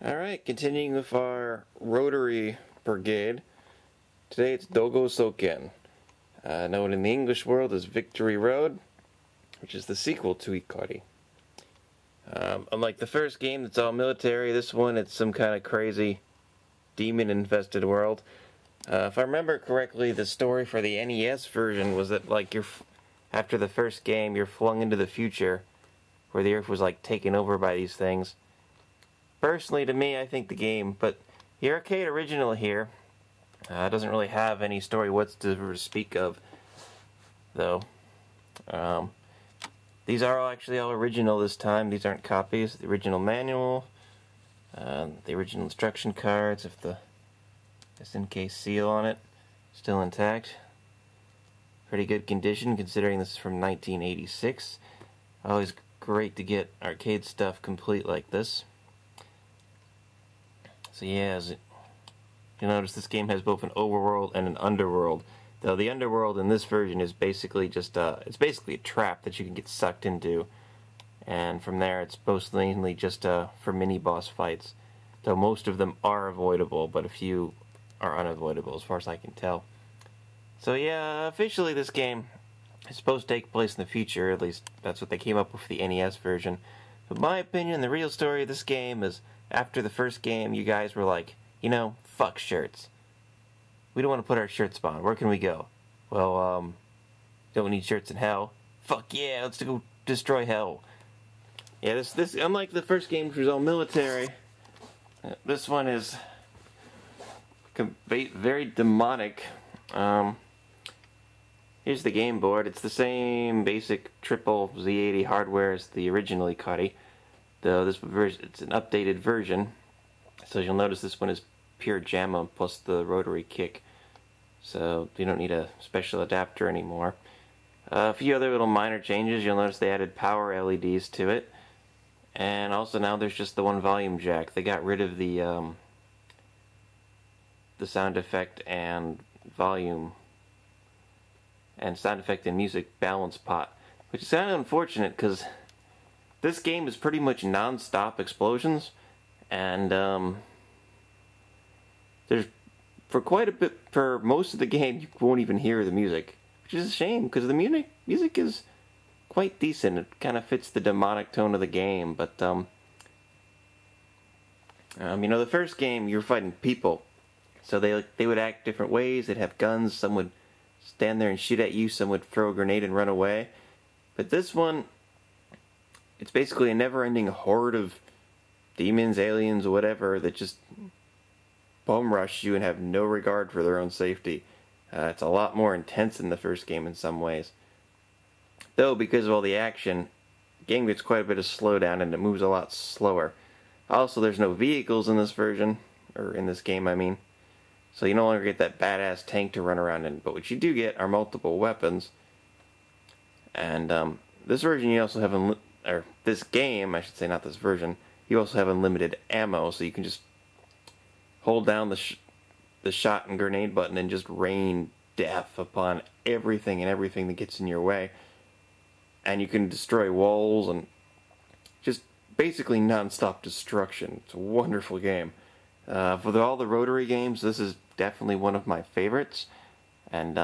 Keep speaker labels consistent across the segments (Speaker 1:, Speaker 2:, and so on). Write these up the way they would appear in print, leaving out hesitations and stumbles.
Speaker 1: Alright, continuing with our rotary brigade. Today it's Dogosoken, known in the English world as Victory Road, which is the sequel to Ikari. Unlike the first game that's all military, this one it's some kind of crazy demon-infested world. If I remember correctly, the story for the NES version was that after the first game you're flung into the future, where the Earth was taken over by these things. Personally, to me, I think the game, but the arcade original here doesn't really have any story whatsoever to speak of, though. These are actually all original this time. These aren't copies. The original manual, the original instruction cards, with the SNK seal on it, still intact. Pretty good condition considering this is from 1986. Always great to get arcade stuff complete like this. So yeah, as you'll notice, this game has both an overworld and an underworld. Though the underworld in this version is basically just it's basically a trap that you can get sucked into, and from there it's mainly just for mini boss fights. Though most of them are avoidable, but a few are unavoidable as far as I can tell. So yeah, officially this game is supposed to take place in the future. At least that's what they came up with for the NES version. But in my opinion, the real story of this game is, after the first game, you guys were like, you know, fuck shirts. We don't want to put our shirts on. Where can we go? Well, don't need shirts in hell. Fuck yeah, let's go destroy hell. Yeah, this unlike the first game, which was all military, this one is very demonic. Here's the game board. It's the same basic triple Z80 hardware as the original Ikari. Though this version, it's an updated version, so you'll notice this one is pure JAMA plus the rotary kick, so you don't need a special adapter anymore. A few other little minor changes. You'll notice they added power LEDs to it, and also now there's just the one volume jack. They got rid of the sound effect and volume and sound effect and music balance pot, which is kind of unfortunate because this game is pretty much non-stop explosions, and there's for most of the game you won't even hear the music, which is a shame because the music is quite decent. It kind of fits the demonic tone of the game, but you know, the first game you were fighting people, so they would act different ways. They'd have guns. Some would stand there and shoot at you. Some would throw a grenade and run away. But this one, it's basically a never-ending horde of demons, aliens, whatever, that just bum rush you and have no regard for their own safety. It's a lot more intense than the first game in some ways. Though, because of all the action, the game gets quite a bit of slowdown and it moves a lot slower. Also, there's no vehicles in this version, or in this game, I mean. So you no longer get that badass tank to run around in. But what you do get are multiple weapons. And this version you also have or this game, I should say, not this version, you also have unlimited ammo, so you can just hold down the shot and grenade button and just rain death upon everything and everything that gets in your way. And you can destroy walls and just basically non-stop destruction. It's a wonderful game. For all the rotary games, this is definitely one of my favorites, and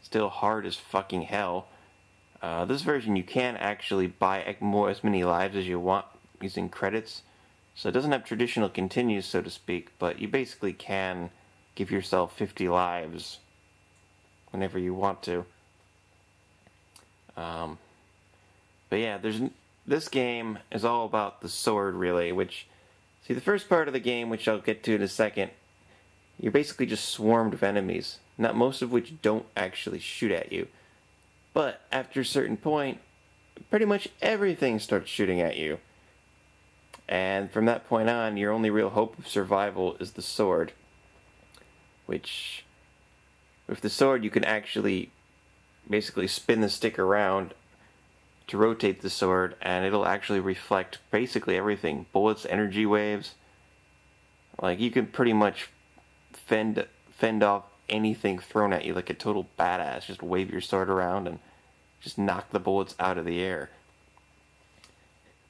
Speaker 1: still hard as fucking hell. This version you can actually buy as many lives as you want using credits, so it doesn't have traditional continues, so to speak, but you basically can give yourself 50 lives whenever you want to. But yeah, this game is all about the sword, really, see, the first part of the game, which I'll get to in a second, you're basically just swarmed with enemies, not most of which don't actually shoot at you. But after a certain point, pretty much everything starts shooting at you. And from that point on, your only real hope of survival is the sword. Which, with the sword, you can actually basically spin the stick around to rotate the sword, and it'll actually reflect basically everything. Bullets, energy waves. You can pretty much fend off anything thrown at you like a total badass. Just wave your sword around and just knock the bullets out of the air.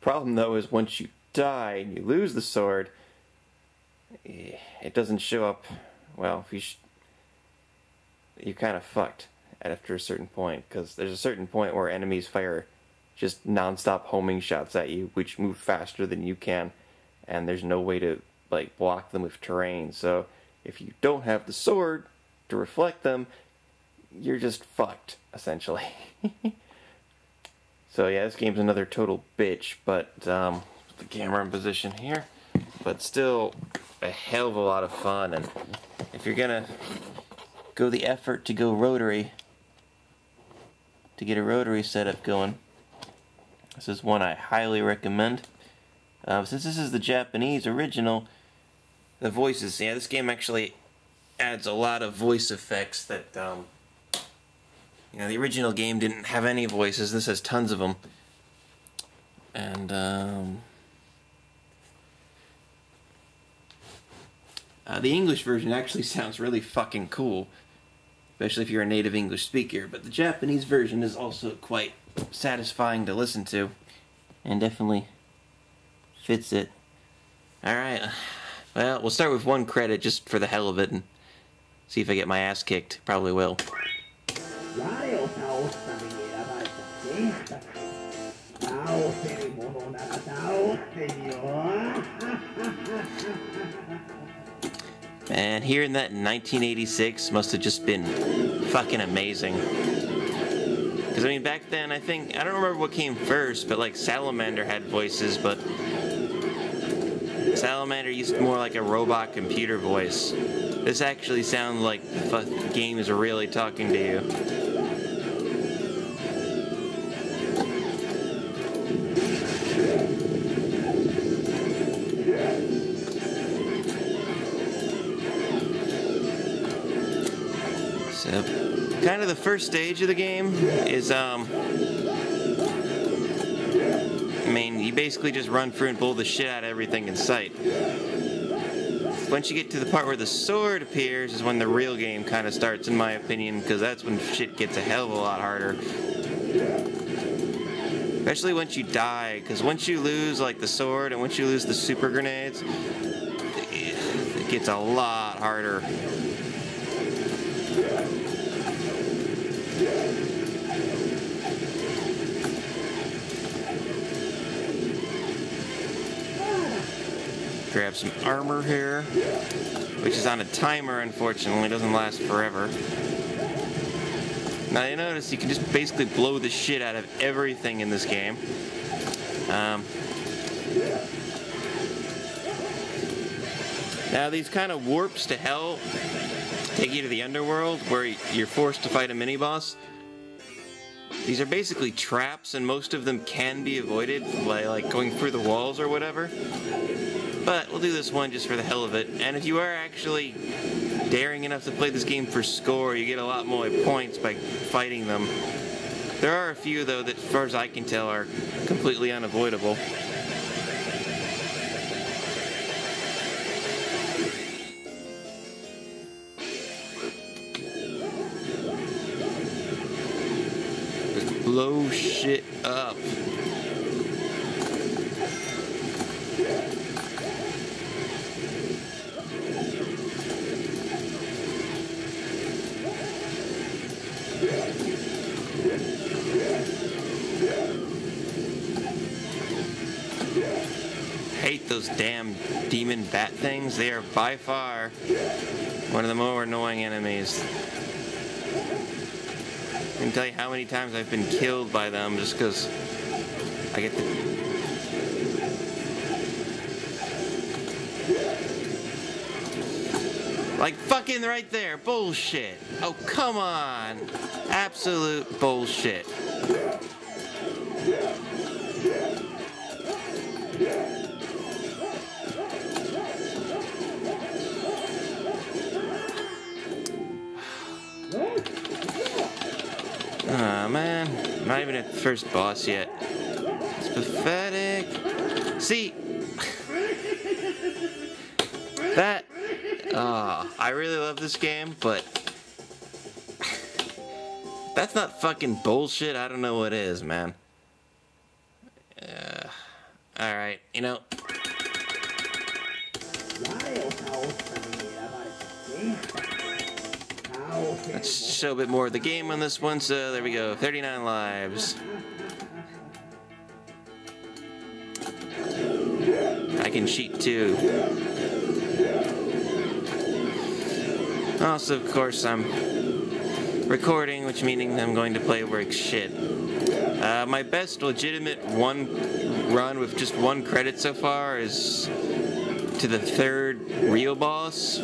Speaker 1: Problem though is once you die and you lose the sword, it doesn't show up. Well, if you're kind of fucked after a certain point, because there's a certain point where enemies fire just non-stop homing shots at you, which move faster than you can, and there's no way to like block them with terrain. So if you don't have the sword to reflect them, you're just fucked, essentially. So yeah, this game's another total bitch, but the camera in position here, but still a hell of a lot of fun. And if you're gonna go the effort to go rotary, to get a rotary setup going, this is one I highly recommend. Since this is the Japanese original, the voices, yeah, this game actually adds a lot of voice effects that, you know, the original game didn't have any voices. This has tons of them. And, the English version actually sounds really fucking cool, especially if you're a native English speaker, but the Japanese version is also quite satisfying to listen to, and definitely fits it. Alright, well, we'll start with one credit just for the hell of it, and see if I get my ass kicked. Probably will. And hearing that in 1986 must have just been fucking amazing. Because, I mean, back then, I don't remember what came first, but, like, Salamander had voices, but Salamander used more like a robot computer voice. This actually sounds like the game is really talking to you. So, kind of the first stage of the game is, I mean, you basically just run through and blow the shit out of everything in sight. Once you get to the part where the sword appears is when the real game kind of starts, in my opinion, because that's when shit gets a hell of a lot harder. Especially once you die, because once you lose, like, the sword and once you lose the super grenades, it gets a lot harder. Grab some armor here, which is on a timer, unfortunately. It doesn't last forever. Now you notice you can just basically blow the shit out of everything in this game. Now these kind of warps to hell take you to the underworld, where you're forced to fight a mini-boss. These are basically traps, and most of them can be avoided by, like, going through the walls or whatever. But we'll do this one just for the hell of it. And if you are actually daring enough to play this game for score, you get a lot more points by fighting them. There are a few, though, that, as far as I can tell, are completely unavoidable. Just blow shit up. Hate those damn demon bat things. They are by far one of the more annoying enemies. I can tell you how many times I've been killed by them just because I get the... Like fucking right there. Bullshit. Oh, come on. Absolute bullshit. Aw, man. I'm not even at the first boss yet. It's pathetic. See? That... I really love this game, but... that's not fucking bullshit. I don't know what is, man. Alright, you know... Let's show a bit more of the game on this one, so there we go, 39 lives. I can cheat too. Also, of course, I'm recording, which meaning I'm going to play like shit. My best legitimate one run with just one credit so far is to the third real boss.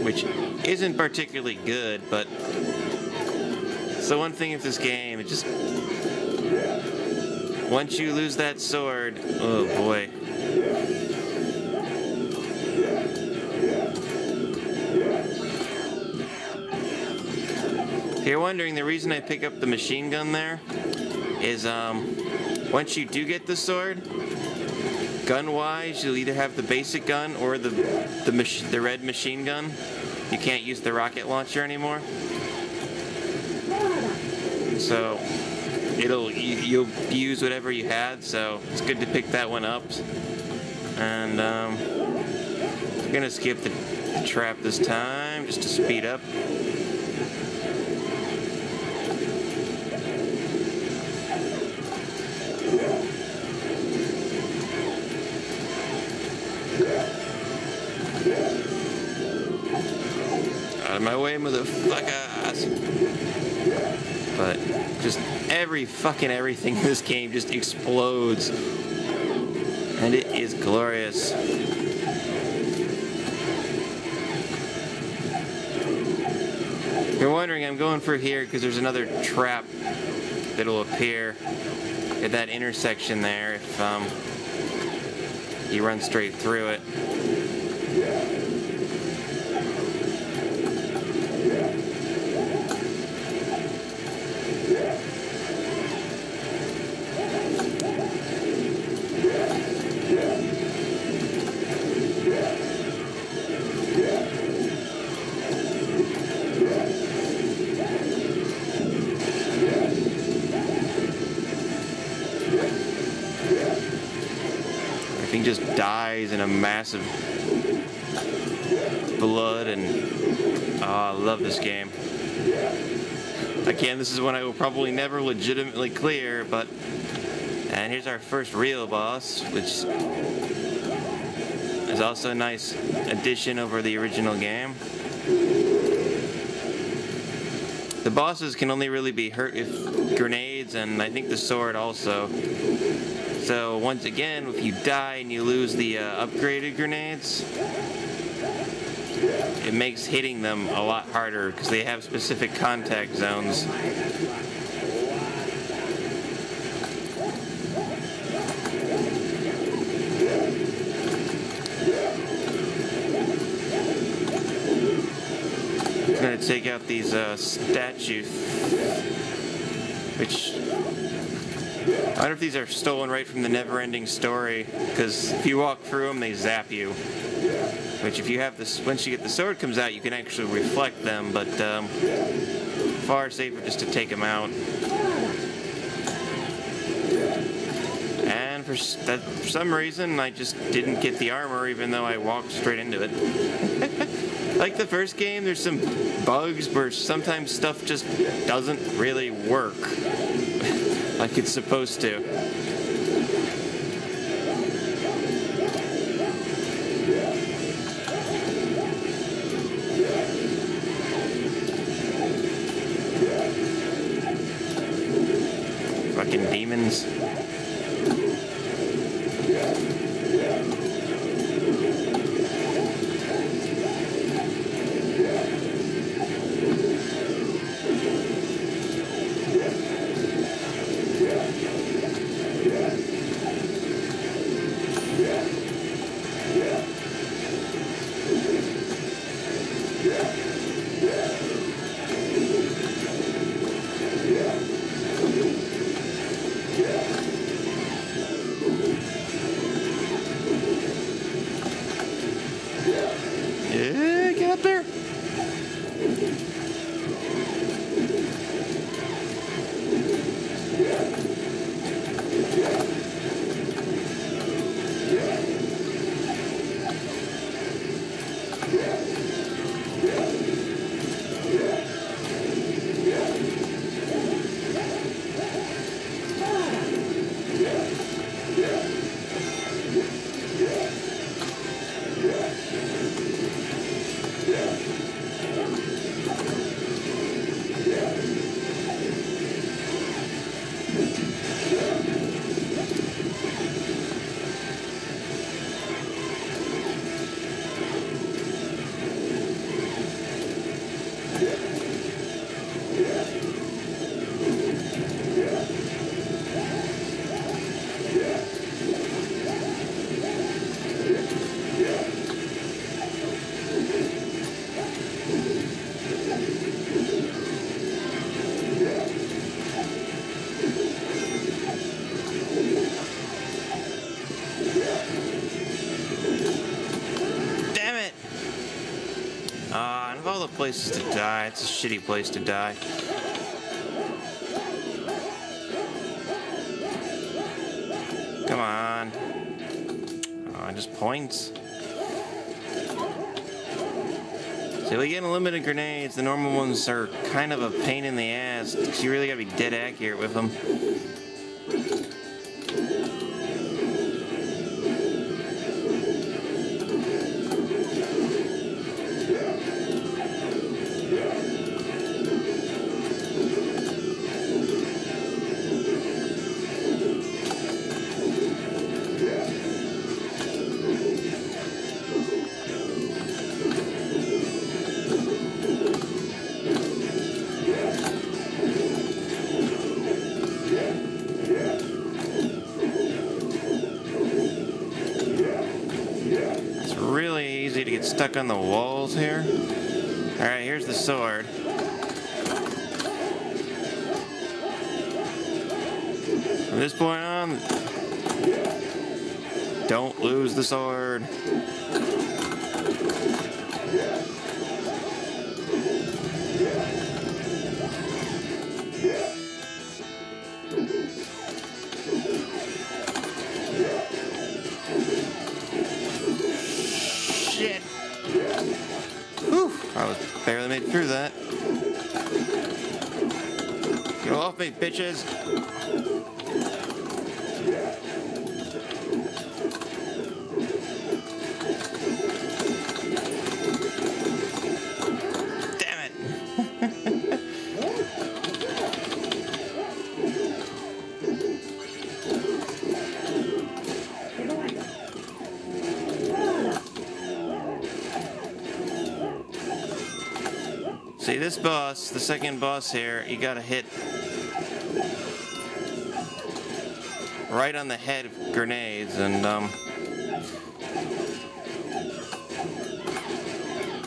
Speaker 1: Which isn't particularly good, but it's the one thing with this game, it just, once you lose that sword, oh boy. If you're wondering, the reason I pick up the machine gun there is once you do get the sword, gun-wise, you'll either have the basic gun or the red machine gun. You can't use the rocket launcher anymore. So you'll use whatever you had. So it's good to pick that one up. And I'm gonna skip the trap this time just to speed up. Out of my way, motherfuckers! But just everything in this game just explodes, and it is glorious. If you're wondering, I'm going for here because there's another trap that'll appear at that intersection there if you run straight through it. Everything just dies in a massive blood, and oh, I love this game. Again, this is one I will probably never legitimately clear, but and here's our first real boss, which is also a nice addition over the original game. The bosses can only really be hurt with grenades, and I think the sword also. So once again, if you die and you lose the upgraded grenades, it makes hitting them a lot harder because they have specific contact zones. I'm gonna take out these statues, which I wonder if these are stolen right from the Never-Ending Story, because if you walk through them, they zap you. Which, if you have this, once you get the sword comes out, you can actually reflect them, but far safer just to take them out. And for some reason, I just didn't get the armor, even though I walked straight into it. Like the first game, there's some bugs where sometimes stuff just doesn't really work like it's supposed to. Fucking demons. places to die. It's a shitty place to die. Come on. Oh, just points. So we get unlimited grenades. The normal ones are kind of a pain in the ass because you really gotta be dead accurate with them. To get stuck on the walls here. Alright, here's the sword. From this point on, don't lose the sword. I barely made it through that. Get off me, bitches! Damn it! See, this boss, the second boss here, you gotta hit right on the head of grenades, and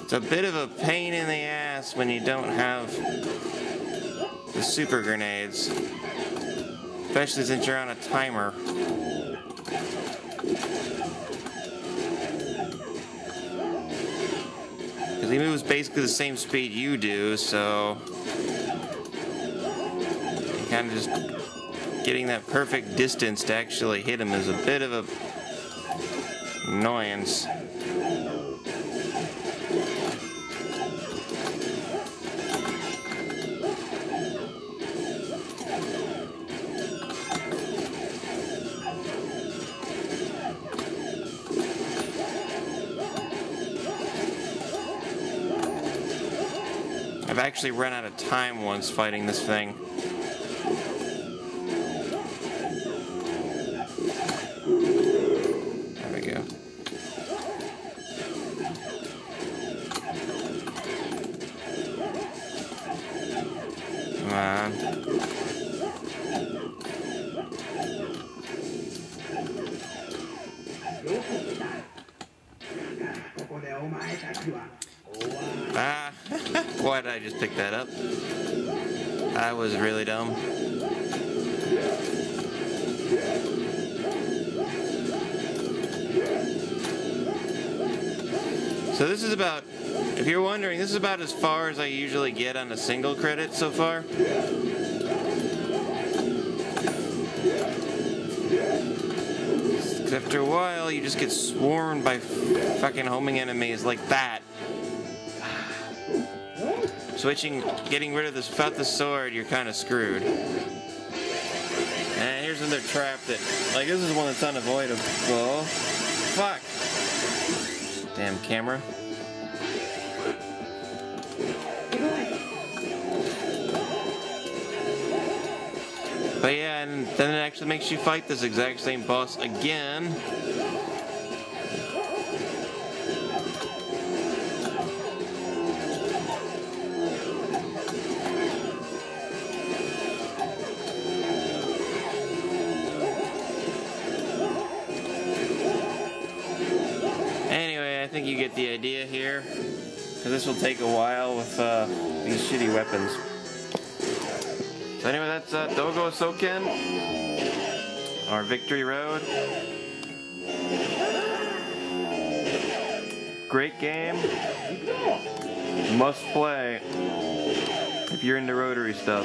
Speaker 1: it's a bit of a pain in the ass when you don't have the super grenades, especially since you're on a timer. Because he moves basically the same speed you do, so kind of just getting that perfect distance to actually hit him is a bit of a annoyance. I've actually run out of time once fighting this thing. There we go. Come on. Ah, why did I just pick that up? I was really dumb. So this is about, if you're wondering, this is about as far as I usually get on a single credit so far. After a while, you just get swarmed by fucking homing enemies like that. Getting rid of this without the sword, you're kind of screwed. And here's another trap that, like, this is one that's unavoidable. Fuck. Damn camera. But yeah, and then it actually makes you fight this exact same boss again. Anyway, I think you get the idea here, because this will take a while with these shitty weapons. So anyway, that's Dogosoken, our victory road. Great game. Must play if you're into rotary stuff.